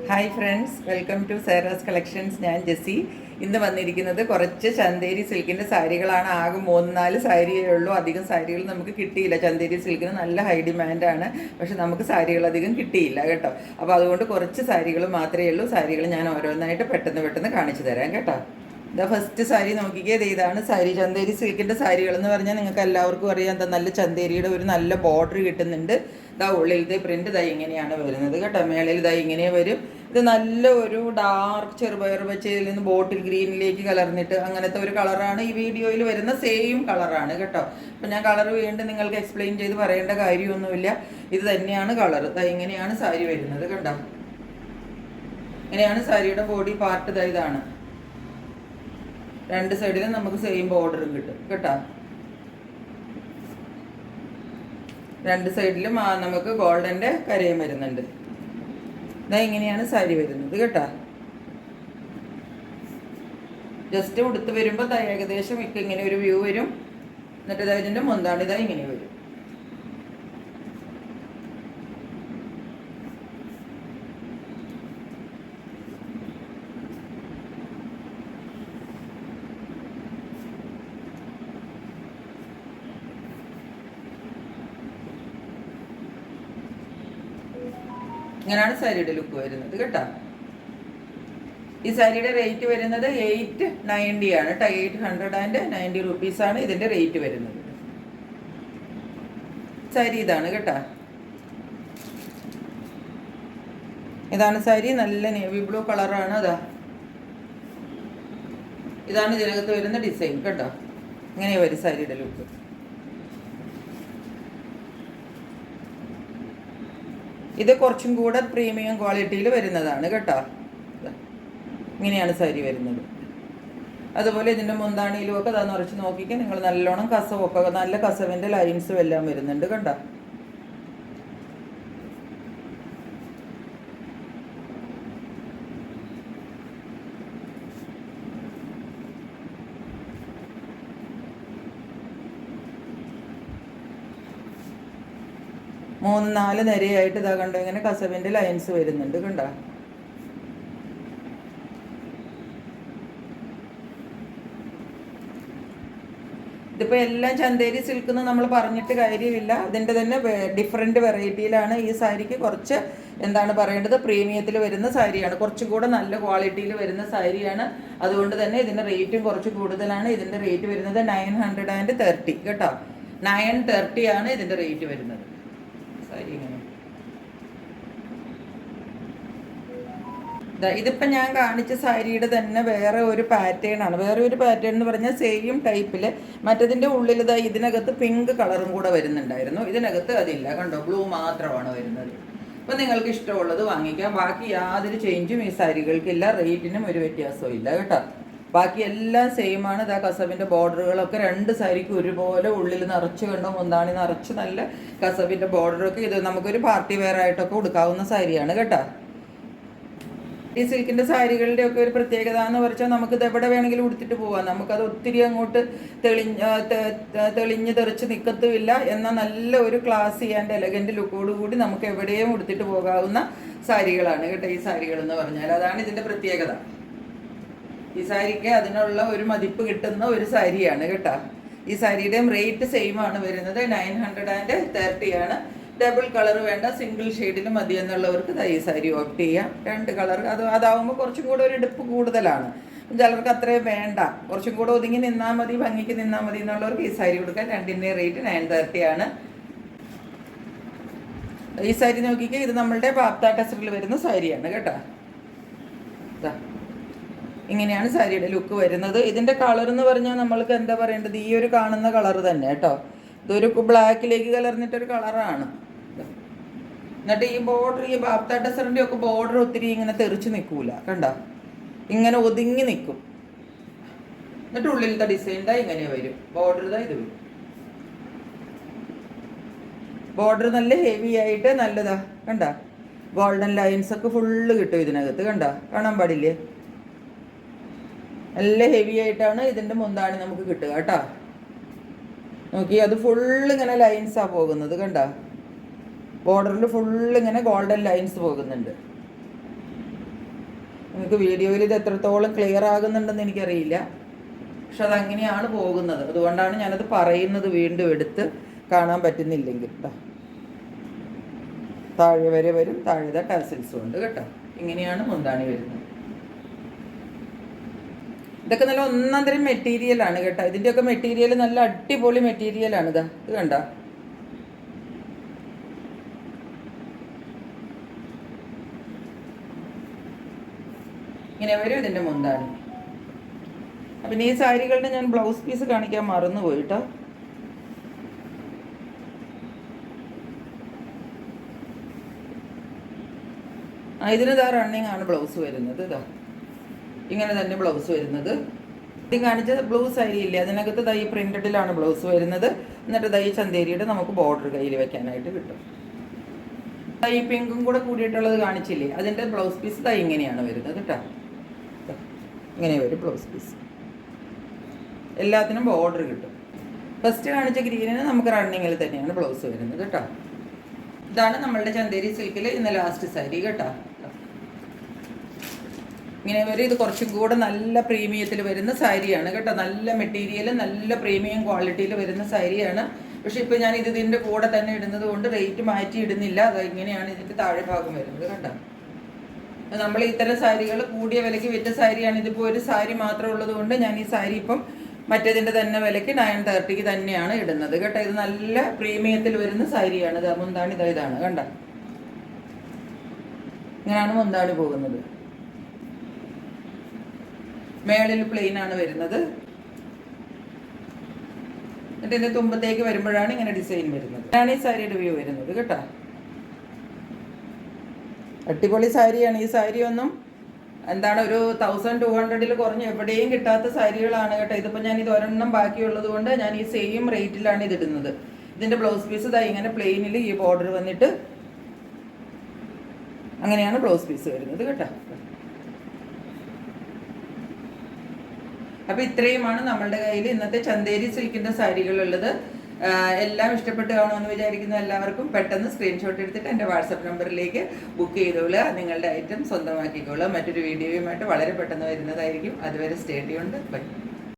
Hi friends, welcome to സേറാസ് collections. ഞാൻ ജെസ്സി. ഇന്ന് വന്നിരിക്കുന്നത് കുറച്ച് ചന്തേരി സിൽക്കിൻ്റെ സാരികളാണ്. ആകെ 3-4 സാരിയേ ഉള്ളൂ. അധികം സാരികൾ നമുക്ക് കിട്ടിയില്ല. ചന്തേരി സിൽക്കിന് നല്ല ഹൈ ഡിമാൻഡാണ്, പക്ഷെ നമുക്ക് സാരികൾ അധികം കിട്ടിയില്ല കേട്ടോ. അപ്പോൾ അതുകൊണ്ട് കുറച്ച് സാരികൾ മാത്രമേ ഉള്ളൂ. സാരികൾ ഞാൻ ഓരോന്നായിട്ട് പെട്ടെന്ന് കാണിച്ചു തരാം കേട്ടോ. ഇതാ ഫസ്റ്റ് സാരി നോക്കിക്കേ. ഇതാണ് സാരി. ചന്തേരി സിൽക്കിൻ്റെ സാരികൾ എന്ന് പറഞ്ഞാൽ നിങ്ങൾക്ക് എല്ലാവർക്കും അറിയാം. എന്താ നല്ല ചന്തേരിയുടെ ഒരു നല്ല ബോർഡർ കിട്ടുന്നുണ്ട്. ഇതാ ഉള്ളിലത്തെ പ്രിന്റ് ഇതാ ഇങ്ങനെയാണ് വരുന്നത് കേട്ടോ. മേളയിൽ ഇതാ ഇങ്ങനെ വരും. ഇത് നല്ല ഒരു ഡാർക്ക് ചെറുപയർ വെച്ചതിൽ നിന്ന് ബോട്ടിൽ ഗ്രീനിലേക്ക് കലർന്നിട്ട് അങ്ങനത്തെ ഒരു കളറാണ് ഈ വീഡിയോയിൽ വരുന്ന. സെയിം കളറാണ് കേട്ടോ. അപ്പം ഞാൻ കളർ വീണ്ടും നിങ്ങൾക്ക് എക്സ്പ്ലെയിൻ ചെയ്ത് പറയേണ്ട കാര്യമൊന്നുമില്ല. ഇത് തന്നെയാണ് കളർ. ഇതാ ഇങ്ങനെയാണ് സാരി വരുന്നത് കേട്ടോ. ഇങ്ങനെയാണ് സാരിയുടെ ബോഡി പാർട്ട്. ഇതാണ്. രണ്ട് സൈഡിലും നമുക്ക് സെയിം ബോർഡറും കിട്ടും കേട്ടോ. രണ്ട് സൈഡിലും നമുക്ക് ഗോൾഡൻ്റെ കരയും വരുന്നുണ്ട്. ഇതാ ഇങ്ങനെയാണ് സാരി വരുന്നത് കേട്ടോ. ജസ്റ്റ് ഉടുത്ത് വരുമ്പോൾ ഏകദേശം ഇങ്ങനെ ഒരു വ്യൂ വരും. എന്നിട്ട് ഇതിൻ്റെ മുന്താണ്ട് ഇതാ ഇങ്ങനെ വരും. ഇങ്ങനെയാണ് സാരിയുടെ ലുക്ക് വരുന്നത് കേട്ടോ. ഈ സാരിയുടെ റേറ്റ് വരുന്നത് 890 ആണ് കേട്ടോ. 890 റുപ്പീസാണ് ഇതിൻ്റെ റേറ്റ് വരുന്നത്. സാരി ഇതാണ് കേട്ടോ. ഇതാണ് സാരി. നല്ല നേവി ബ്ലൂ കളറാണ്. ഇതാണ് ഇതിനകത്ത് വരുന്ന ഡിസൈൻ കേട്ടോ. ഇങ്ങനെ വരും സാരിയുടെ ലുക്ക്. ഇത് കുറച്ചും കൂടെ പ്രീമിയം ക്വാളിറ്റിയിൽ വരുന്നതാണ് കേട്ടോ. ഇങ്ങനെയാണ് സാരി വരുന്നത്. അതുപോലെ ഇതിൻ്റെ മുന്താണിയിലും ഒക്കെ അതാ നിറച്ച് നോക്കിക്കാൻ നിങ്ങൾ നല്ലോണം കസവൊക്കെ നല്ല കസവിൻ്റെ ലൈൻസും എല്ലാം വരുന്നുണ്ട് കണ്ടോ. മൂന്ന് നാല് നിരയായിട്ട് ഇതാ കണ്ടോ. ഇങ്ങനെ കസവിൻ്റെ ലൈൻസ് വരുന്നുണ്ട് കണ്ടോ. ഇതിപ്പോൾ എല്ലാം ചന്തേരി സിൽക്ക് എന്ന് നമ്മൾ പറഞ്ഞിട്ട് കാര്യമില്ല. അതിൻ്റെ തന്നെ ഡിഫറെൻറ്റ് വെറൈറ്റിയിലാണ്. ഈ സാരിക്ക് കുറച്ച് എന്താണ് പറയേണ്ടത്, പ്രീമിയത്തിൽ വരുന്ന സാരിയാണ്. കുറച്ചും കൂടെ നല്ല ക്വാളിറ്റിയിൽ വരുന്ന സാരിയാണ്. അതുകൊണ്ട് തന്നെ ഇതിൻ്റെ റേറ്റും കുറച്ച് കൂടുതലാണ്. ഇതിൻ്റെ റേറ്റ് വരുന്നത് 930 കേട്ടോ. 930 ആണ് ഇതിൻ്റെ റേറ്റ് വരുന്നത്. സാരി ഇങ്ങനെ. ഇതിപ്പോൾ ഞാൻ കാണിച്ച സാരിയുടെ തന്നെ വേറെ ഒരു പാറ്റേൺ ആണ്. വേറെ ഒരു പാറ്റേൺ എന്ന് പറഞ്ഞാൽ സെയിം ടൈപ്പിൽ മറ്റതിൻ്റെ ഉള്ളിൽ ഇതിനകത്ത് പിങ്ക് കളറും കൂടെ വരുന്നുണ്ടായിരുന്നു. ഇതിനകത്ത് അതില്ല കണ്ടോ. ബ്ലൂ മാത്രമാണ് വരുന്നത്. അപ്പോൾ നിങ്ങൾക്ക് ഇഷ്ടമുള്ളത് വാങ്ങിക്കാം. ബാക്കി യാതൊരു ചേഞ്ചും ഈ സാരികൾക്കില്ല. റേറ്റിനും ഒരു വ്യത്യാസവും ഇല്ല കേട്ടോ. ബാക്കി എല്ലാം സെയിം ആണ്. ഇതാ കസവിൻ്റെ ബോർഡറുകളൊക്കെ രണ്ട് സാരിക്ക് ഒരുപോലെ ഉള്ളിൽ നിറച്ച് കണ്ടോ. മുന്താണി നിറച്ച് നല്ല കസവിൻ്റെ ബോർഡറൊക്കെ. ഇത് നമുക്കൊരു പാർട്ടി വെയർ ആയിട്ടൊക്കെ കൊടുക്കാവുന്ന സാരിയാണ് കേട്ടോ. ഈ സിൽക്കിൻ്റെ സാരികളുടെ ഒക്കെ ഒരു പ്രത്യേകത എന്ന് പറഞ്ഞാൽ നമുക്കിത് എവിടെ വേണമെങ്കിലും ഉടുത്തിട്ട് പോവാം. നമുക്കത് ഒത്തിരി അങ്ങോട്ട് തെളിഞ്ഞ് തെറിച്ച് നിൽക്കത്തുമില്ല. എന്നാൽ നല്ല ഒരു ക്ലാസി ആൻഡ് എലഗൻറ്റ് ലുക്കോട് കൂടി നമുക്ക് എവിടെയും ഉടുത്തിട്ട് പോകാവുന്ന സാരികളാണ് കേട്ടോ ഈ സാരികൾ എന്ന് പറഞ്ഞാൽ. അതാണ് ഇതിൻ്റെ പ്രത്യേകത. ഈ സാരിക്ക് അതിനുള്ള ഒരു മതിപ്പ് കിട്ടുന്ന ഒരു സാരിയാണ് കേട്ടോ. ഈ സാരിയുടെയും റേറ്റ് സെയിം ആണ് വരുന്നത്. 930 ആണ്. ഡബിൾ കളർ വേണ്ട, സിംഗിൾ ഷെയ്ഡിൽ മതി എന്നുള്ളവർക്ക് ഈ സാരി ഓപ്റ്റ് ചെയ്യാം. രണ്ട് കളർ അതാവുമ്പോൾ കുറച്ചും കൂടെ ഒരു എടുപ്പ് കൂടുതലാണ്. ചിലർക്ക് അത്രയും വേണ്ട, കുറച്ചും കൂടെ ഒതുങ്ങി നിന്നാൽ മതി, ഭംഗിക്ക് നിന്നാൽ മതി എന്നുള്ളവർക്ക് ഈ സാരി കൊടുക്കാൻ. രണ്ടിൻ്റെ റേറ്റ് 930 ആണ്. ഈ സാരി നോക്കിക്കേ. ഇത് നമ്മളുടെ പാപ്ത ടെസറിൽ വരുന്ന സാരിയാണ് കേട്ടോ. ഇങ്ങനെയാണ് സാരിയുടെ ലുക്ക് വരുന്നത്. ഇതിൻ്റെ കളർ എന്ന് പറഞ്ഞാൽ നമ്മൾക്ക് എന്താ പറയേണ്ടത്, ഈ ഒരു കാണുന്ന കളർ തന്നെ കേട്ടോ. ഇതൊരു ബ്ലാക്കിലേക്ക് കലർന്നിട്ടൊരു കളറാണ്. എന്നിട്ട് ഈ ബോർഡർ, ഈ ബാപ്ത ടെസറിൻ്റെ ഒക്കെ ബോർഡർ ഒത്തിരി ഇങ്ങനെ തെറിച്ച് നിൽക്കൂല കണ്ടോ. ഇങ്ങനെ ഒതുങ്ങി നിൽക്കും. എന്നിട്ട് ഉള്ളിലത്തെ ഡിസൈൻ ഇങ്ങനെ വരും. ബോർഡർ ഇത് വരും. ബോർഡർ നല്ല ഹെവി ആയിട്ട് നല്ലതാ കണ്ടോ. ഗോൾഡൻ ലൈൻസ് ഒക്കെ ഫുള്ള് കിട്ടും ഇതിനകത്ത് കണ്ടോ. കാണാൻ പാടില്ലേ. നല്ല ഹെവി ആയിട്ടാണ് ഇതിൻ്റെ മുന്താണി നമുക്ക് കിട്ടുക കേട്ടോ. നോക്കി, അത് ഫുള്ള് ഇങ്ങനെ ലൈൻസാണ് പോകുന്നത് കണ്ടോ. ബോർഡറിൽ ഫുള്ള് ഇങ്ങനെ ഗോൾഡൻ ലൈൻസ് പോകുന്നുണ്ട്. നിങ്ങൾക്ക് വീഡിയോയിൽ ഇത് എത്രത്തോളം ക്ലിയർ ആകുന്നുണ്ടെന്ന് എനിക്കറിയില്ല, പക്ഷെ അതങ്ങനെയാണ് പോകുന്നത്. അതുകൊണ്ടാണ് ഞാനത് പറയുന്നത് വീണ്ടും എടുത്ത് കാണാൻ പറ്റുന്നില്ലെങ്കിൽ. താഴെ വരെ വരും, താഴെ ടാസിൽസും ഉണ്ട് കേട്ടോ. ഇങ്ങനെയാണ് മുന്താണി വരുന്നത്. ഇതൊക്കെ നല്ല ഒന്നാം തരം മെറ്റീരിയലാണ് കേട്ടോ. ഇതിൻ്റെയൊക്കെ മെറ്റീരിയൽ നല്ല അടിപൊളി മെറ്റീരിയലാണ്. ഇത് കണ്ട, ഇങ്ങനെ വരും ഇതിൻ്റെ മുന്താണി. അപ്പം ഈ സാരികളുടെ ഞാൻ ബ്ലൗസ് പീസ് കാണിക്കാൻ മറന്നു പോയിട്ടോ. ഇതിന് റണ്ണിങ് ആണ് ബ്ലൗസ് വരുന്നത്. ഇങ്ങനെ തന്നെ ബ്ലൗസ് വരുന്നത്. ഇത് കാണിച്ച ബ്ലൂ സാരി ഇല്ലേ, അതിനകത്ത് ഈ പ്രിന്റഡിലാണ് ബ്ലൗസ് വരുന്നത്. എന്നിട്ട് ഈ ചന്തേരിയുടെ നമുക്ക് ബോർഡർ കയ്യിൽ വെക്കാനായിട്ട് കിട്ടും. ഈ പിങ്കും കൂടെ കൂടിയിട്ടുള്ളത് കാണിച്ചില്ലേ, അതിൻ്റെ ബ്ലൗസ് പീസ് ഇങ്ങനെയാണ് വരുന്നത് കേട്ടോ. ഇങ്ങനെ വരും ബ്ലൗസ് പീസ്. എല്ലാത്തിനും ബോർഡർ കിട്ടും. ഫസ്റ്റ് കാണിച്ച ഗ്രീനിന് നമുക്ക് റണ്ണിങ്ങിൽ തന്നെയാണ് ബ്ലൗസ് വരുന്നത് കേട്ടോ. ഇതാണ് നമ്മളുടെ ചന്തേരി സിൽക്കിൽ ഇന്ന് ലാസ്റ്റ് സാരി കേട്ടോ. ഇങ്ങനെ വരും. ഇത് കുറച്ചും കൂടെ നല്ല പ്രീമിയത്തിൽ വരുന്ന സാരിയാണ് കേട്ടോ. നല്ല മെറ്റീരിയൽ, നല്ല പ്രീമിയം ക്വാളിറ്റിയിൽ വരുന്ന സാരിയാണ്. പക്ഷെ ഇപ്പോൾ ഞാൻ ഇതിൻ്റെ കൂടെ തന്നെ ഇടുന്നത് കൊണ്ട് റേറ്റ് മാറ്റി ഇടുന്നില്ല. അത് ഇങ്ങനെയാണ് ഇതിൻ്റെ താഴെ ഭാഗം വരുന്നത് കേട്ടോ. നമ്മൾ ഇത്തരം സാരികൾ കൂടിയ വിലയ്ക്ക് വിറ്റ സാരിയാണ്. ഇതിപ്പോൾ ഒരു സാരി മാത്രം ഉള്ളത് കൊണ്ട് ഞാൻ ഈ സാരി ഇപ്പം മറ്റേതിൻ്റെ തന്നെ വിലയ്ക്ക് 930 തന്നെയാണ് ഇടുന്നത് കേട്ടോ. ഇത് നല്ല പ്രീമിയത്തിൽ വരുന്ന സാരിയാണ്. ഇത് മുന്താണി ഇതാണ് കണ്ട, ഇങ്ങനെയാണ് മുന്താണി പോകുന്നത്. മേളിൽ പ്ലെയിൻ ആണ് വരുന്നത്. എന്നിട്ട് ഇതിൻ്റെ തുമ്പത്തേക്ക് വരുമ്പോഴാണ് ഇങ്ങനെ ഡിസൈൻ വരുന്നത്. ഇതാണ് ഈ സാരിയുടെ വ്യൂ വരുന്നത് കേട്ടോ. അടിപൊളി സാരിയാണ്. ഈ സാരി ഒന്നും ഒരു 1200 കുറഞ്ഞ് എവിടെയും കിട്ടാത്ത സാരികളാണ് കേട്ടോ. ഇതിപ്പോൾ ഞാൻ ഇത് ഒരെണ്ണം ബാക്കിയുള്ളത് കൊണ്ട് ഞാൻ ഈ സെയിം റേറ്റിലാണ് ഇതിടുന്നത്. ഇതിൻ്റെ ബ്ലൗസ് പീസ് ഇങ്ങനെ പ്ലെയിനിൽ ഈ ബോർഡർ വന്നിട്ട് അങ്ങനെയാണ് ബ്ലൗസ് പീസ് വരുന്നത് കേട്ടോ. അപ്പോൾ ഇത്രയുമാണ് നമ്മളുടെ കയ്യിൽ ഇന്നത്തെ ചന്തേരി സിൽക്കിൻ്റെ സാരികളുള്ളത്. എല്ലാം ഇഷ്ടപ്പെട്ട് കാണുമെന്ന് വിചാരിക്കുന്ന എല്ലാവർക്കും പെട്ടെന്ന് സ്ക്രീൻഷോട്ട് എടുത്തിട്ട് എൻ്റെ വാട്സപ്പ് നമ്പറിലേക്ക് ബുക്ക് ചെയ്തോളുക. നിങ്ങളുടെ ഐറ്റം സ്വന്തമാക്കിക്കോളുക. മറ്റൊരു വീഡിയോയുമായിട്ട് വളരെ പെട്ടെന്ന് വരുന്നതായിരിക്കും. അതുവരെ സ്റ്റേ ട്യൂൺഡ്. ബൈ.